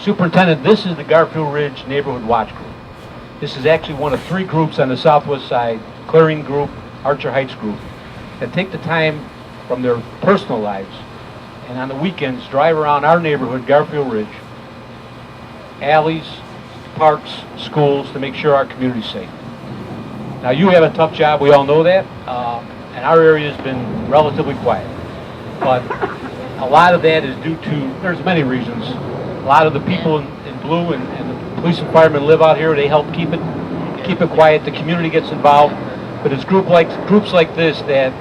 Superintendent, this is the Garfield Ridge Neighborhood Watch Group. This is actually one of 3 groups on the southwest side, Clearing Group, Archer Heights Group, that take the time from their personal lives and on the weekends drive around our neighborhood, Garfield Ridge, alleys, parks, schools, to make sure our community's safe. Now, you have a tough job, we all know that, and our area has been relatively quiet. But a lot of that is due to, there's many reasons. A lot of the people in blue and the police and firemen live out here. They help keep it quiet. The community gets involved. But it's groups like this that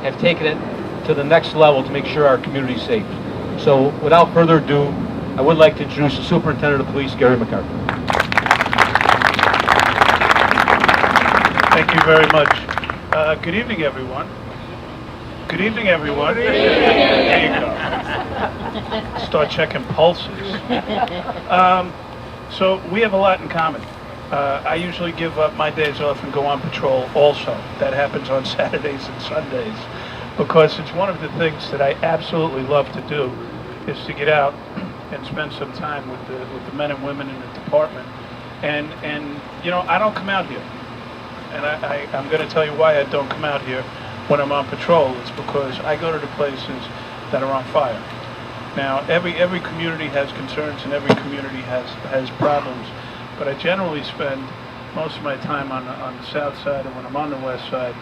have taken it to the next level to make sure our community's safe. So without further ado, I would like to introduce the Superintendent of Police, Garry McCarthy. Thank you very much. Good evening, everyone. Good evening, everyone. Good evening. There you go. Start checking pulses. So we have a lot in common. I usually give up my days off and go on patrol also. That happens on Saturdays and Sundays because it's one of the things that I absolutely love to do is to get out and spend some time with the men and women in the department. And you know, I don't come out here. And I'm going to tell you why I don't come out here when I'm on patrol. It's because I go to the places that are on fire. Now, every community has concerns and every community has problems, but I generally spend most of my time on the south side, and when I'm on the west side,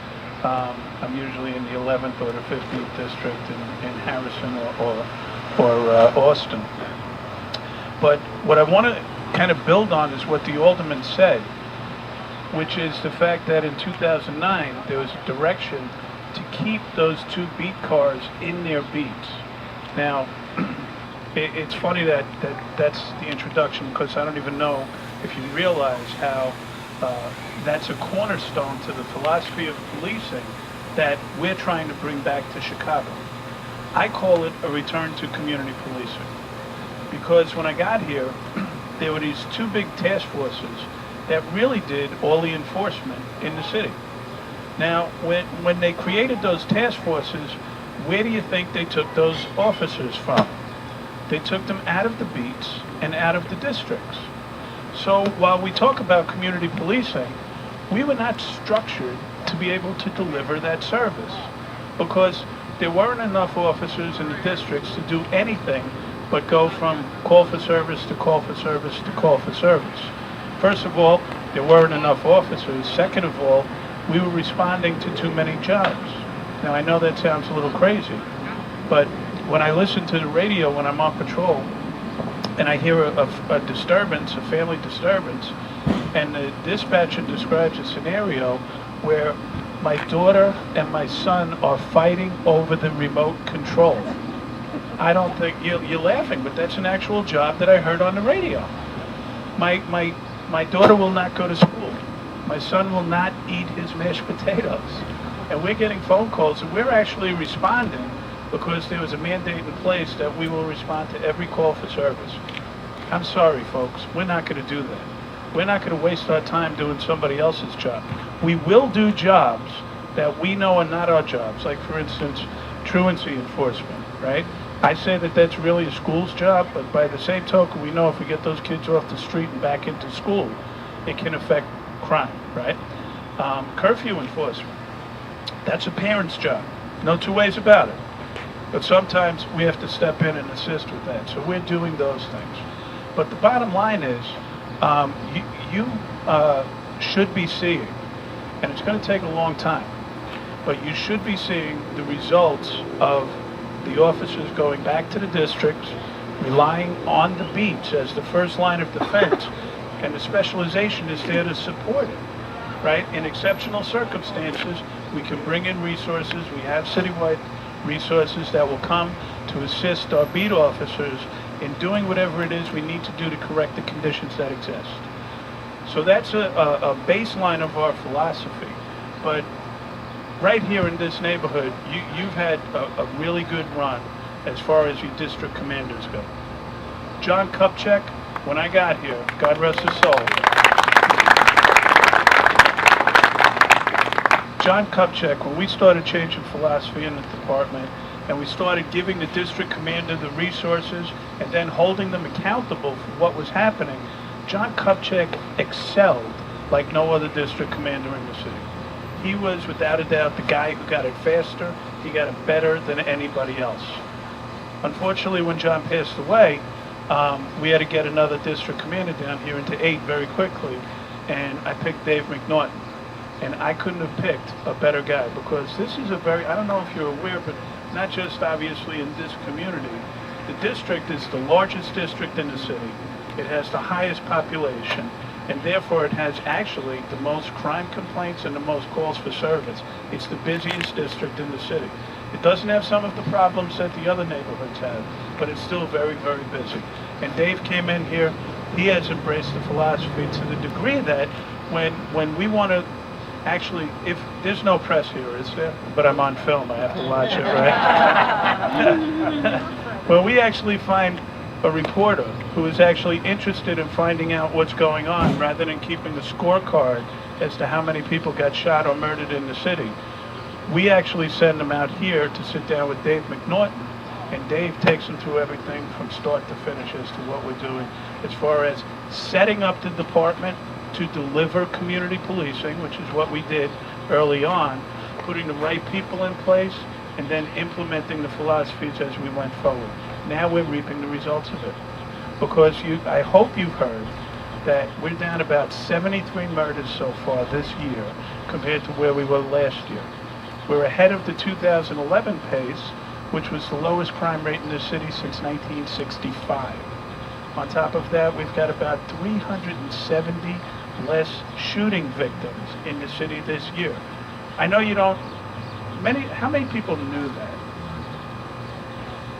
I'm usually in the 11th or the 15th district in Harrison or Austin. But what I want to kind of build on is what the alderman said, which is the fact that in 2009 there was a direction to keep those 2 beat cars in their beats. Now, it's funny that that's the introduction, because I don't even know if you realize how that's a cornerstone to the philosophy of policing that we're trying to bring back to Chicago. I call it a return to community policing, because when I got here, there were these 2 big task forces that really did all the enforcement in the city. Now, when they created those task forces, where do you think they took those officers from? They took them out of the beats and out of the districts. So while we talk about community policing, we were not structured to be able to deliver that service because there weren't enough officers in the districts to do anything but go from call for service to call for service to call for service. First of all, there weren't enough officers. Second of all, we were responding to too many jobs. Now, I know that sounds a little crazy, but when I listen to the radio when I'm on patrol and I hear a disturbance, a family disturbance, and the dispatcher describes a scenario where my daughter and my son are fighting over the remote control. I don't think, you're laughing, but that's an actual job that I heard on the radio. My daughter will not go to school. My son will not eat his mashed potatoes. And we're getting phone calls, and we're actually responding because there was a mandate in place that we will respond to every call for service. I'm sorry, folks. We're not going to do that. We're not going to waste our time doing somebody else's job. We will do jobs that we know are not our jobs, like, for instance, truancy enforcement, right? I say that that's really a school's job, but by the same token, we know if we get those kids off the street and back into school, it can affect crime, right? Curfew enforcement, that's a parent's job. No 2 ways about it. But sometimes we have to step in and assist with that. So we're doing those things. But the bottom line is, you should be seeing, and it's going to take a long time, but you should be seeing the results of the officers going back to the districts, relying on the beats as the first line of defense, and the specialization is there to support it, right? In exceptional circumstances, we can bring in resources. We have citywide resources that will come to assist our beat officers in doing whatever it is we need to do to correct the conditions that exist. So that's a baseline of our philosophy. But right here in this neighborhood, you've had a really good run as far as your district commanders go. John Kupchak, when I got here, God rest his soul, John Kupchak, when we started changing philosophy in the department, and we started giving the district commander the resources and then holding them accountable for what was happening, John Kupchak excelled like no other district commander in the city. He was, without a doubt, the guy who got it faster. He got it better than anybody else. Unfortunately, when John passed away, we had to get another district commander down here into 8 very quickly, and I picked Dave McNaughton. And I couldn't have picked a better guy, because this is a very, I don't know if you're aware, but not just obviously in this community, the district is the largest district in the city. It has the highest population, and therefore it has actually the most crime complaints and the most calls for service. It's the busiest district in the city. It doesn't have some of the problems that the other neighborhoods have, but it's still very, very busy. And Dave came in here, he has embraced the philosophy to the degree that when we want to, actually, if there's no press here, is there? But I'm on film, I have to watch it, right? Well, we actually find a reporter who is actually interested in finding out what's going on rather than keeping a scorecard as to how many people got shot or murdered in the city. We actually send them out here to sit down with Dave McNaughton, and Dave takes them through everything from start to finish as to what we're doing as far as setting up the department to deliver community policing, which is what we did early on, putting the right people in place, and then implementing the philosophies as we went forward. Now we're reaping the results of it. Because I hope you've heard that we're down about 73 murders so far this year compared to where we were last year. We're ahead of the 2011 pace, which was the lowest crime rate in the city since 1965. On top of that, we've got about 370 less shooting victims in the city this year. I know you don't, how many people knew that?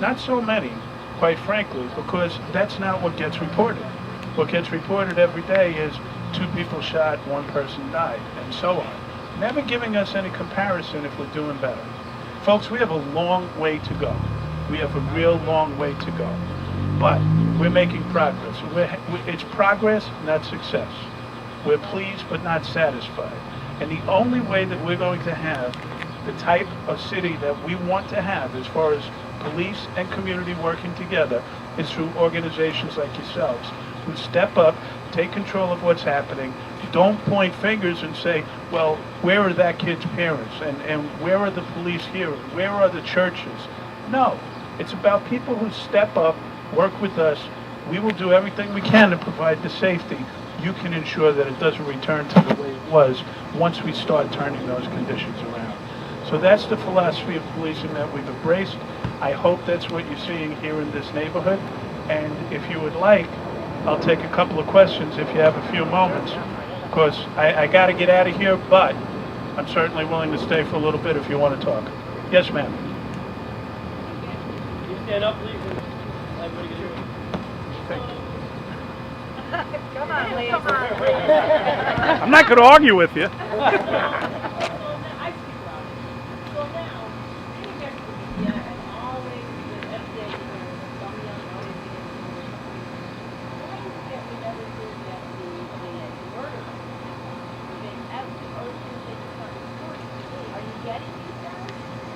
Not so many, quite frankly, because that's not what gets reported. What gets reported every day is 2 people shot, 1 person died, and so on. Never giving us any comparison if we're doing better. Folks, we have a long way to go. We have a real long way to go. But we're making progress. It's progress, not success. We're pleased but not satisfied. And the only way that we're going to have the type of city that we want to have as far as police and community working together is through organizations like yourselves who step up, take control of what's happening, don't point fingers and say, well, where are that kid's parents? And where are the police here? Where are the churches? No, it's about people who step up, work with us. We will do everything we can to provide the safety. You can ensure that it doesn't return to the way it was once we start turning those conditions around. So that's the philosophy of policing that we've embraced. I hope that's what you're seeing here in this neighborhood. And if you would like, I'll take a couple of questions if you have a few moments. Of course, I got to get out of here, but I'm certainly willing to stay for a little bit if you want to talk. Yes, ma'am. Can you stand up, please? Everybody get here. Thank you. Come on, ladies. I'm not going to argue with you.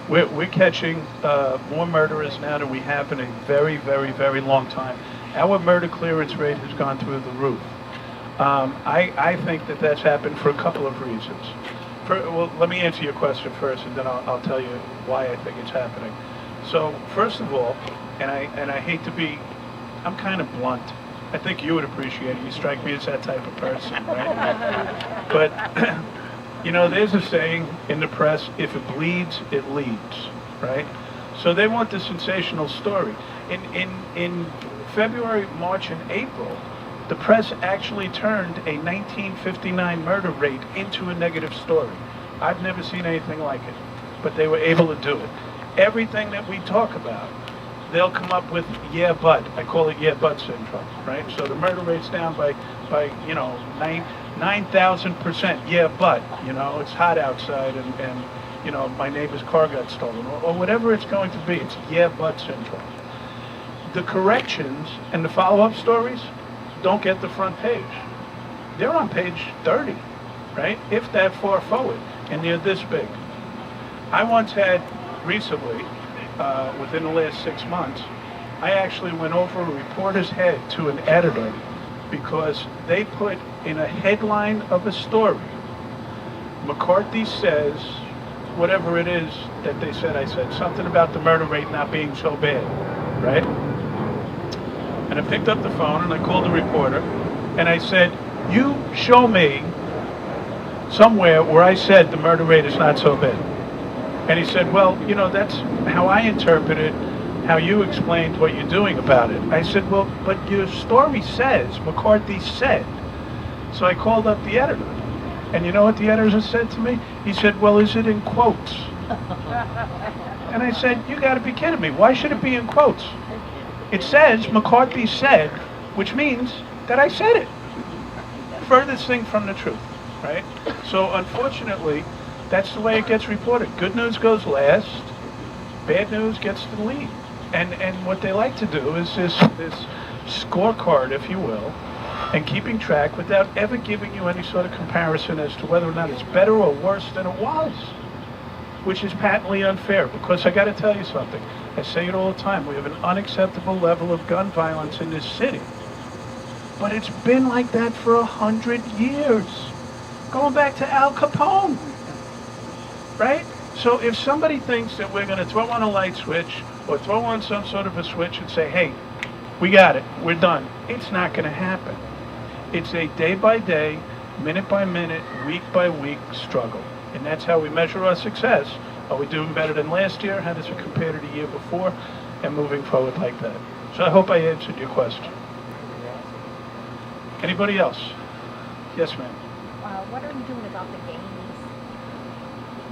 We're catching more murderers now than we have in a very, very, very long time. Our murder clearance rate has gone through the roof. I think that that's happened for a couple of reasons. Well, let me answer your question first, and then I'll tell you why I think it's happening. So, first of all, and I hate to be, I'm kind of blunt. I think you would appreciate it. You strike me as that type of person, right? But, you know, there's a saying in the press, if it bleeds, it leads, right? So they want the sensational story. In February, March, and April, the press actually turned a 1959 murder rate into a negative story. I've never seen anything like it, but they were able to do it. Everything that we talk about, they'll come up with, yeah, but. I call it yeah, but syndrome, right? So the murder rate's down by 9,000%. Yeah, but, you know, it's hot outside and you know, my neighbor's car got stolen, or whatever it's going to be. It's yeah, but syndrome. The corrections and the follow-up stories don't get the front page. They're on page 30, right? If that far forward, and they're this big. I once had recently within the last 6 months, I actually went over a reporter's head to an editor because they put in a headline of a story, McCarthy says, whatever it is that they said, I said something about the murder rate not being so bad, right? And I picked up the phone and I called the reporter and I said, you show me somewhere where I said the murder rate is not so bad. And he said, well, you know, that's how I interpreted how you explained what you're doing about it. I said, well, but your story says McCarthy said. So I called up the editor. And you know what the editor said to me? He said, well, is it in quotes? And I said, you got to be kidding me. Why should it be in quotes? It says McCarthy said, which means that I said it. Furthest thing from the truth, right? So unfortunately, that's the way it gets reported. Good news goes last, bad news gets the lead. And what they like to do is this scorecard, if you will, and keeping track without ever giving you any sort of comparison as to whether or not it's better or worse than it was, which is patently unfair. Because I got to tell you something, I say it all the time, we have an unacceptable level of gun violence in this city. But it's been like that for 100 years, going back to Al Capone, right? So if somebody thinks that we're going to throw on a light switch or throw on some sort of a switch and say, hey, we got it, we're done, it's not going to happen. It's a day-by-day, minute-by-minute, week-by-week struggle. And that's how we measure our success. Are we doing better than last year? How does it compare to the year before? And moving forward like that. So I hope I answered your question. Anybody else? Yes, ma'am. What are you doing about the gangs?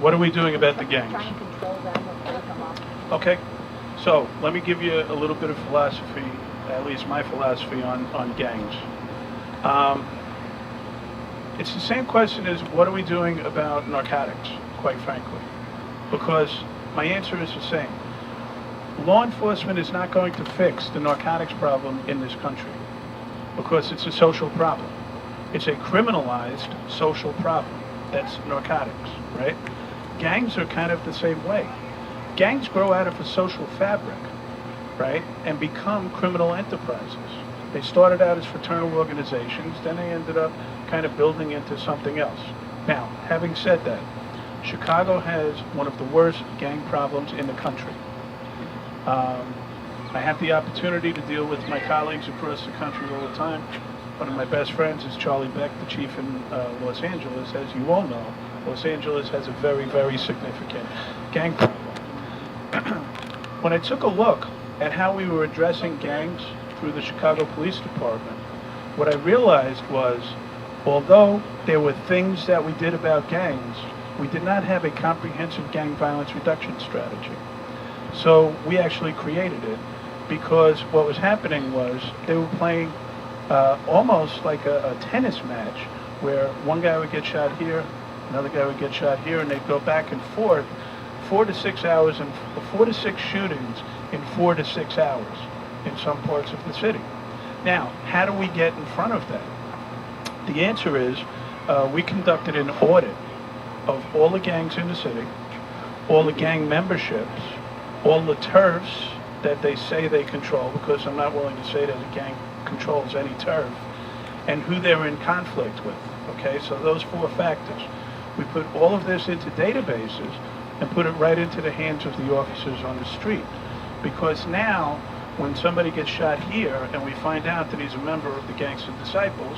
What are we doing about the gangs? Trying to control them or break them up. Okay. So let me give you a little bit of philosophy, at least my philosophy on gangs. It's the same question as what are we doing about narcotics, quite frankly, because my answer is the same. Law enforcement is not going to fix the narcotics problem in this country because it's a social problem. It's a criminalized social problem. That's narcotics, right? Gangs are kind of the same way. Gangs grow out of a social fabric, right, and become criminal enterprises. They started out as fraternal organizations, then they ended up kind of building into something else. Now, having said that, Chicago has one of the worst gang problems in the country. I have the opportunity to deal with my colleagues across the country all the time. One of my best friends is Charlie Beck, the chief in Los Angeles. As you all know, Los Angeles has a very, very significant gang problem. When I took a look at how we were addressing gangs through the Chicago Police Department, what I realized was, although there were things that we did about gangs, we did not have a comprehensive gang violence reduction strategy. So we actually created it because what was happening was they were playing almost like a tennis match where one guy would get shot here, another guy would get shot here, and they'd go back and forth 4 to 6 hours and 4 to 6 shootings in 4 to 6 hours in some parts of the city. Now, how do we get in front of that? The answer is we conducted an audit of all the gangs in the city, all the gang memberships, all the turfs that they say they control, because I'm not willing to say that a gang controls any turf, and who they're in conflict with. Okay, so those 4 factors. We put all of this into databases and put it right into the hands of the officers on the street. Because now, when somebody gets shot here and we find out that he's a member of the Gangster Disciples,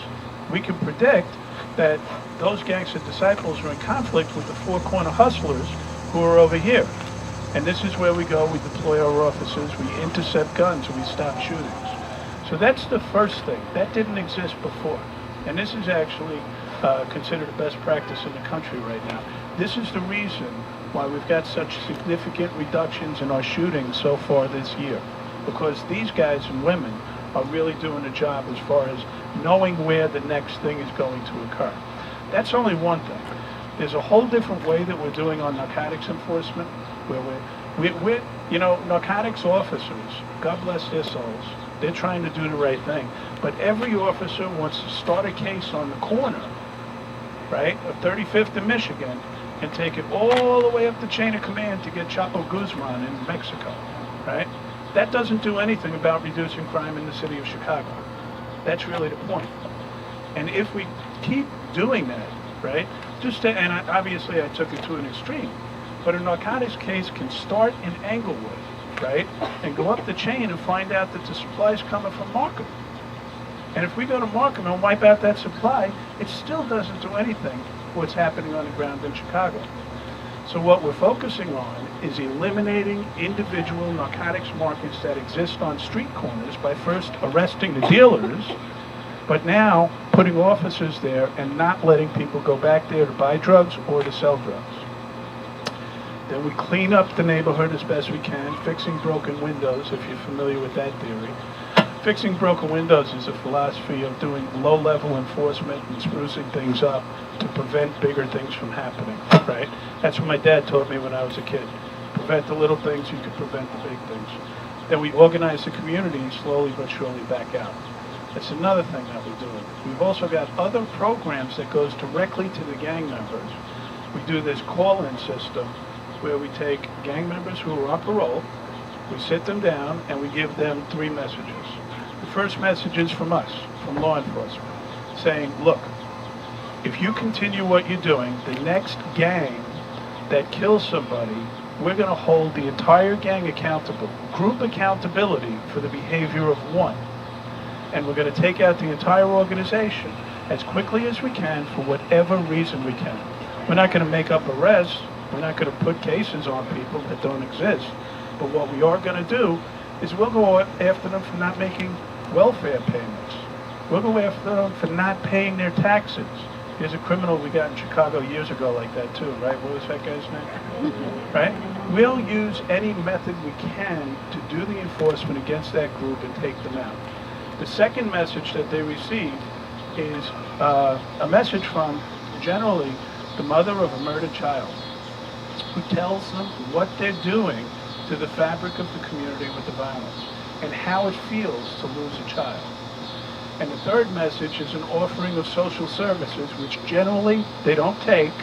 we can predict that those Gangster Disciples are in conflict with the 4 corner hustlers who are over here. And this is where we go, we deploy our officers, we intercept guns, and we stop shootings. So that's the first thing. That didn't exist before. And this is actually considered the best practice in the country right now. This is the reason why we've got such significant reductions in our shootings so far this year. Because these guys and women are really doing a job as far as knowing where the next thing is going to occur. That's only one thing. There's a whole different way that we're doing on narcotics enforcement, where we're you know, narcotics officers, God bless their souls, they're trying to do the right thing. But every officer wants to start a case on the corner, right, of 35th and Michigan, and take it all the way up the chain of command to get Chapo Guzman in Mexico, right? That doesn't do anything about reducing crime in the city of Chicago. That's really the point. And if we keep doing that, right, obviously I took it to an extreme, but a narcotics case can start in Englewood, right, and go up the chain and find out that the supply is coming from Markham. And if we go to Markham and wipe out that supply, it still doesn't do anything for what's happening on the ground in Chicago. So what we're focusing on is eliminating individual narcotics markets that exist on street corners by first arresting the dealers, but now putting officers there and not letting people go back there to buy drugs or to sell drugs. Then we clean up the neighborhood as best we can, fixing broken windows, if you're familiar with that theory. Fixing broken windows is a philosophy of doing low-level enforcement and sprucing things up to prevent bigger things from happening, right? That's what my dad taught me when I was a kid. Prevent the little things, you can prevent the big things. Then we organize the community and slowly but surely back out. That's another thing that we're doing. We've also got other programs that goes directly to the gang members. We do this call-in system where we take gang members who are on parole, we sit them down, and we give them 3 messages. The first message is from us, from law enforcement, saying, look, if you continue what you're doing, the next gang that kills somebody, we're going to hold the entire gang accountable, group accountability for the behavior of one. And we're going to take out the entire organization as quickly as we can for whatever reason we can. We're not going to make up arrests. We're not going to put cases on people that don't exist. But what we are going to do is we'll go after them for not making welfare payments. We'll go after them for not paying their taxes. There's a criminal we got in Chicago years ago like that too, right? What was that guy's name? Right? We'll use any method we can to do the enforcement against that group and take them out. The second message that they receive is a message from, generally, the mother of a murdered child, who tells them what they're doing to the fabric of the community with the violence and how it feels to lose a child. And the third message is an offering of social services, which generally they don't take,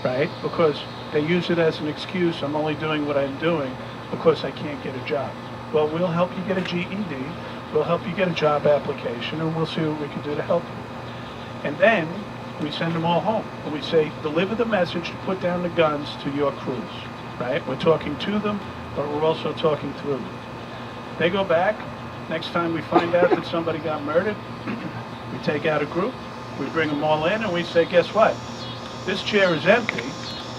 right? Because they use it as an excuse. I'm only doing what I'm doing because I can't get a job. Well, we'll help you get a GED. We'll help you get a job application, and we'll see what we can do to help you. And then we send them all home. And we say, deliver the message to put down the guns to your crews, right? We're talking to them, but we're also talking through them. They go back. Next time we find out that somebody got murdered, we take out a group, we bring them all in, and we say, guess what? This chair is empty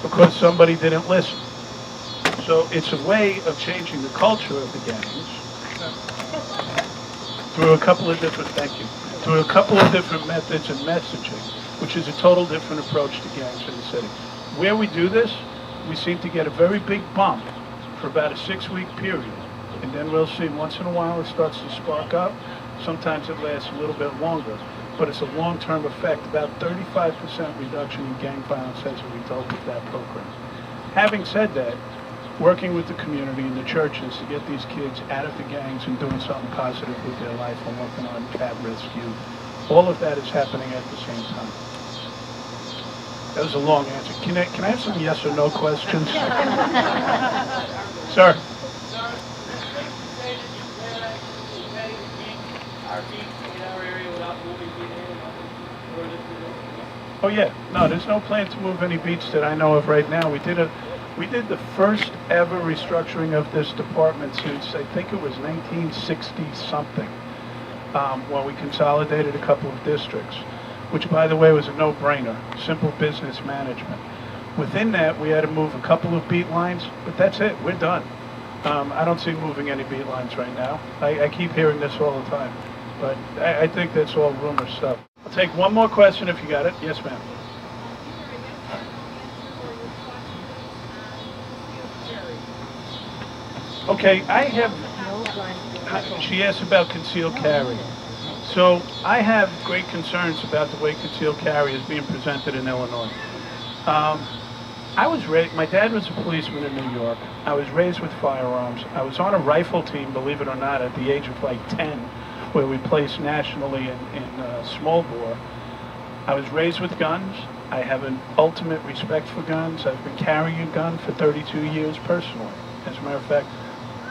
because somebody didn't listen. So it's a way of changing the culture of the gangs through a couple of different, through a couple of different methods and messaging, which is a total different approach to gangs in the city. Where we do this, we seem to get a very big bump for about a 6-week period. And then we'll see once in a while it starts to spark up. Sometimes it lasts a little bit longer, but it's a long-term effect. About 35% reduction in gang violence as a result of that program. Having said that, working with the community and the churches to get these kids out of the gangs and doing something positive with their life and working on at-risk youth, all of that is happening at the same time. That was a long answer. Can I have some yes or no questions? Sir? Oh yeah, no, there's no plan to move any beats that I know of right now. We did the first ever restructuring of this department since I think it was 1960 something, when we consolidated a couple of districts, which by the way was a no-brainer, simple business management. Within that, we had to move a couple of beat lines, but that's it, we're done. I don't see moving any beat lines right now. I keep hearing this all the time, but I think that's all rumor stuff. I'll take one more question if you got it. Yes, ma'am. Okay, she asked about concealed carry. So I have great concerns about the way concealed carry is being presented in Illinois. My dad was a policeman in New York. I was raised with firearms. I was on a rifle team, believe it or not, at the age of like 10, where we placed nationally in small bore. I was raised with guns. I have an ultimate respect for guns. I've been carrying a gun for 32 years personally. As a matter of fact,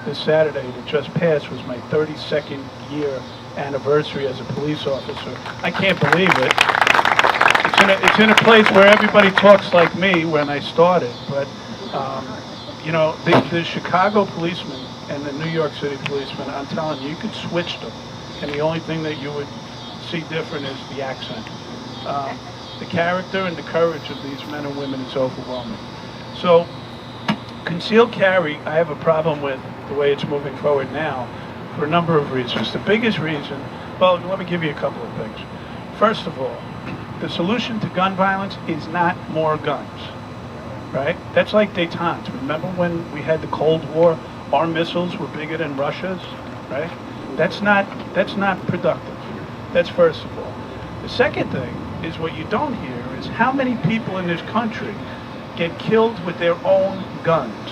this Saturday that just passed was my 32nd year anniversary as a police officer. I can't believe it. It's in a place where everybody talks like me when I started, but you know, the Chicago policemen and the New York City policemen, I'm telling you, you could switch them, and the only thing that you would see different is the accent. The character and the courage of these men and women is overwhelming. So, concealed carry, I have a problem with the way it's moving forward now for a number of reasons. The biggest reason, well, let me give you a couple of things. First of all, the solution to gun violence is not more guns, right? That's like détente. Remember when we had the Cold War? Our missiles were bigger than Russia's, right? That's not productive. That's first of all. The second thing is what you don't hear is how many people in this country get killed with their own guns.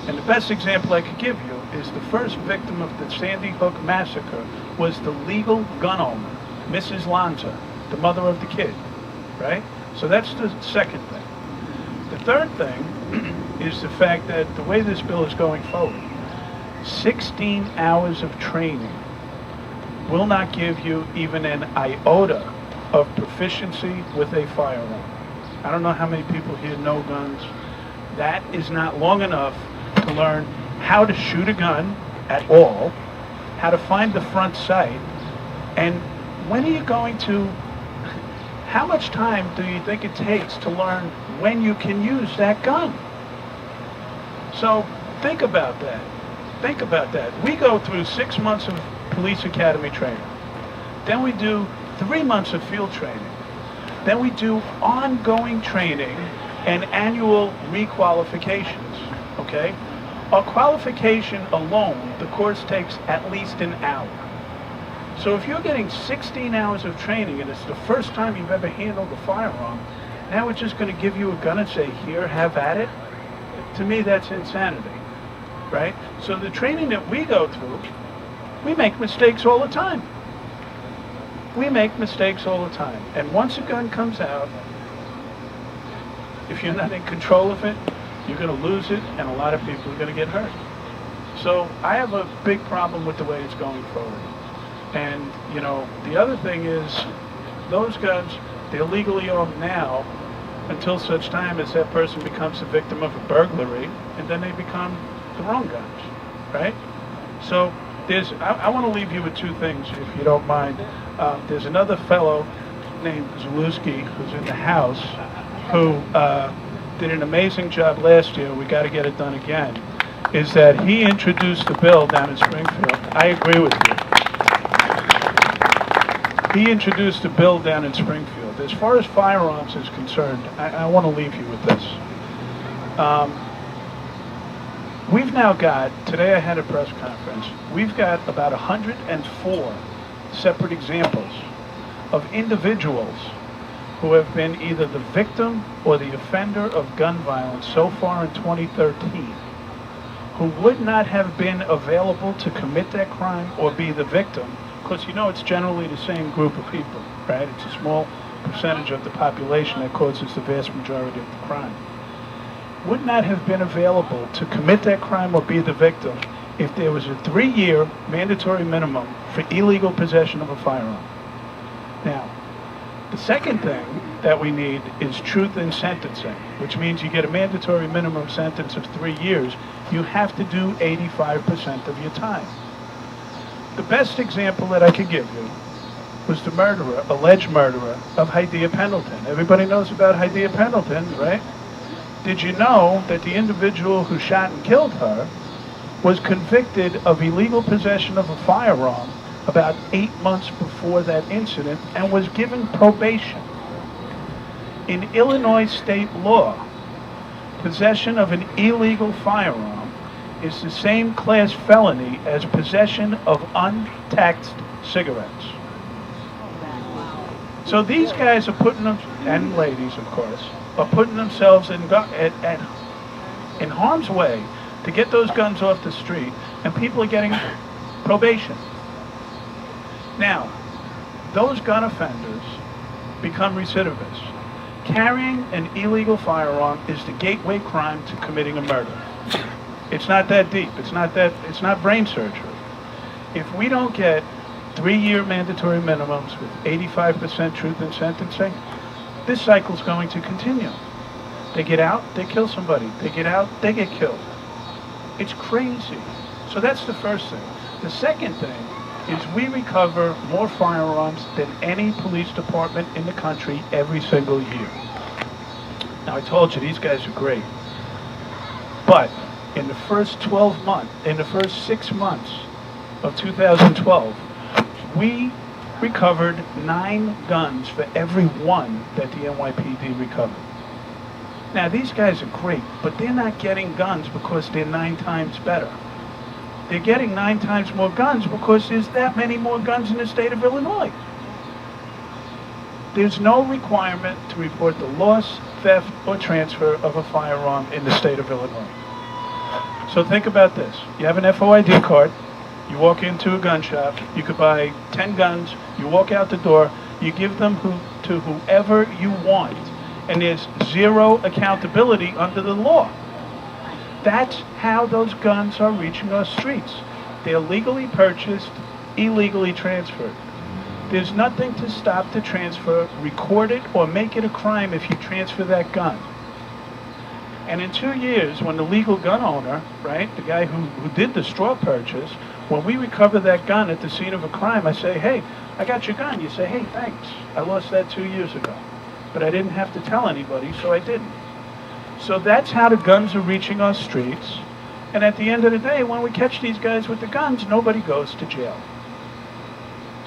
And the best example I could give you is the first victim of the Sandy Hook massacre was the legal gun owner, Mrs. Lanza, the mother of the kid, right? So that's the second thing. The third thing is the fact that the way this bill is going forward, 16 hours of training will not give you even an iota of proficiency with a firearm. I don't know how many people here know guns. That is not long enough to learn how to shoot a gun at all, how to find the front sight, and when are you going to, how much time do you think it takes to learn when you can use that gun? So think about that. Think about that. We go through 6 months of police academy training. Then we do 3 months of field training. Then we do ongoing training and annual requalifications, okay? Our qualification alone, the course takes at least an hour. So if you're getting 16 hours of training and it's the first time you've ever handled a firearm, now we're just going to give you a gun and say, here, have at it? To me, that's insanity, right? So the training that we go through, we make mistakes all the time. We make mistakes all the time. And once a gun comes out, if you're not in control of it, you're going to lose it, and a lot of people are going to get hurt. So I have a big problem with the way it's going forward. And, you know, the other thing is, those guns, they're legally owned now until such time as that person becomes the victim of a burglary, and then they become the wrong guns, right? So I want to leave you with two things, if you don't mind. There's another fellow named Zalewski who's in the House who did an amazing job last year. We got to get it done again. Is that he introduced the bill down in Springfield. I agree with you. He introduced a bill down in Springfield. As far as firearms is concerned, I want to leave you with this. We've now got, today I had a press conference, we've got about 104 separate examples of individuals who have been either the victim or the offender of gun violence so far in 2013, who would not have been available to commit that crime or be the victim, because you know it's generally the same group of people, right? It's a small percentage of the population that causes the vast majority of the crime. Would not have been available to commit that crime or be the victim if there was a 3-year mandatory minimum for illegal possession of a firearm. Now, the second thing that we need is truth in sentencing, which means you get a mandatory minimum sentence of 3 years. You have to do 85% of your time. The best example that I could give you was the murderer, alleged murderer of Hydea Pendleton. Everybody knows about Hydea Pendleton, right? Did you know that the individual who shot and killed her was convicted of illegal possession of a firearm about 8 months before that incident and was given probation? In Illinois state law, possession of an illegal firearm is the same class felony as possession of untaxed cigarettes. So these guys are putting them, and ladies of course, are putting themselves in harm's way to get those guns off the street, and people are getting probation. Now, those gun offenders become recidivists. Carrying an illegal firearm is the gateway crime to committing a murder. It's not that deep. It's not brain surgery. If we don't get 3-year mandatory minimums with 85% truth in sentencing, this cycle's going to continue. They get out, they kill somebody. They get out, they get killed. It's crazy. So that's the first thing. The second thing is we recover more firearms than any police department in the country every single year. Now, I told you, these guys are great. But in the first 6 months of 2012, we recovered 9 guns for every one that the NYPD recovered. Now, these guys are great, but they're not getting guns because they're 9 times better. They're getting 9 times more guns because there's that many more guns in the state of Illinois. There's no requirement to report the loss, theft, or transfer of a firearm in the state of Illinois. So think about this. You have an FOID card, you walk into a gun shop, you could buy 10 guns, you walk out the door, you give them to whoever you want, and there's zero accountability under the law. That's how those guns are reaching our streets. They're legally purchased, illegally transferred. There's nothing to stop the transfer, record it, or make it a crime if you transfer that gun. And in 2 years, when the legal gun owner, right, the guy who did the straw purchase, when we recover that gun at the scene of a crime, I say, hey, I got your gun. You say, hey, thanks. I lost that 2 years ago. But I didn't have to tell anybody, so I didn't. So that's how the guns are reaching our streets. And at the end of the day, when we catch these guys with the guns, nobody goes to jail.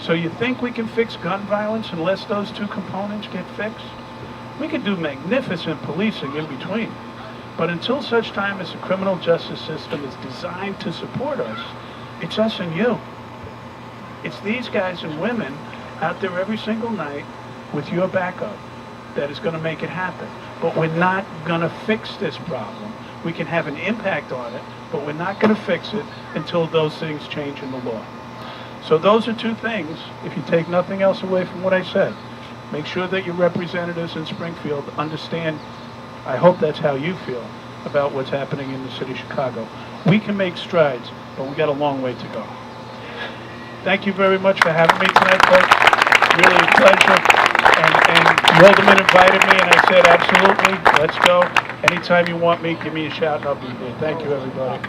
So you think we can fix gun violence unless those 2 components get fixed? We could do magnificent policing in between. But until such time as the criminal justice system is designed to support us, it's us and you. It's these guys and women out there every single night with your backup that is going to make it happen. But we're not going to fix this problem. We can have an impact on it, but we're not going to fix it until those things change in the law. So those are 2 things, if you take nothing else away from what I said. Make sure that your representatives in Springfield understand, I hope that's how you feel, about what's happening in the city of Chicago. We can make strides, but we got a long way to go. Thank you very much for having me tonight, folks. Really a pleasure. And the Alderman invited me, and I said, absolutely, let's go. Anytime you want me, give me a shout, and I'll be there. Thank you, everybody.